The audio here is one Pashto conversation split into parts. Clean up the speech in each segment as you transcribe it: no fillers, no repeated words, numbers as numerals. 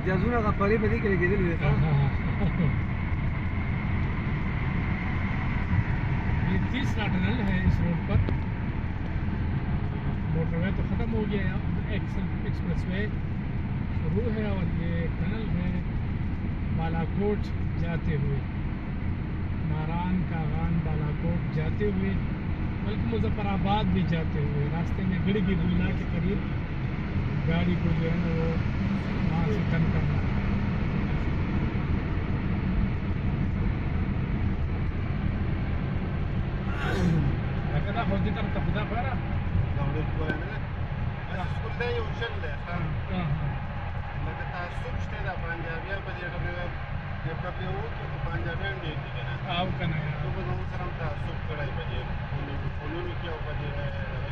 جازونه غفاري په دې کې لګېدلي دي. ये 30 टनल है इस रोड पर। मोटरवे तो ख़त्म हो गया है, एक्सप्रेस वे शुरू है और ये टनल है बालाकोट जाते हुए, नारायण कागान बालाकोट जाते हुए, बल्कि मुजफ्फराबाद भी जाते हुए। रास्ते में गिड़गी गुल्ला के करीब गाड़ी को जो है ना वो वहाँ से टर्न करना है। هكذا خذ ترى تاخذها فارا لو للكوره انا سكول ده يوشل ده لکه تاسو شته دا پنجابیان په دې ډبلیو کې په پنجابیان دي کنه او کنه ته په نوم سره تاسو کړای بجې فونو کې او په دې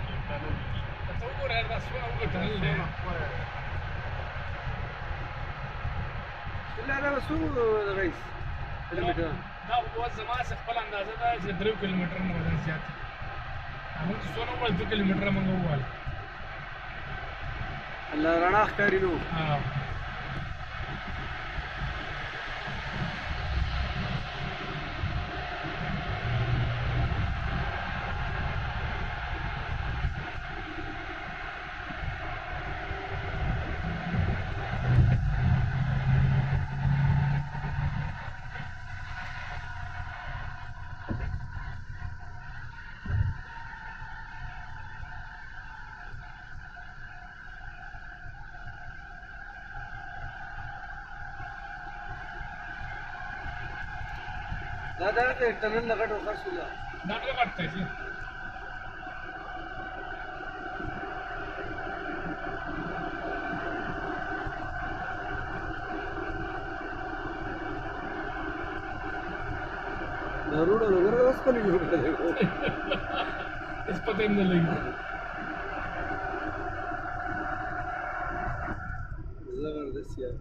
کې ټانل ته وګوره دا څو وګټل لا لا بس هو رئيس كيلومتر دا هو زما څخه خپل اندازه ده چې 3 کیلومتر نه ولا زیات موږ څو نو 2 کیلومتر موږ ووال الله رڼا ښکاري نو دا टनल लगा डोका सुला दाखला काढताय जी जरूर वगैरह उसको नहीं होगा इस पता ही नहीं लगेगा जबरदस्त यार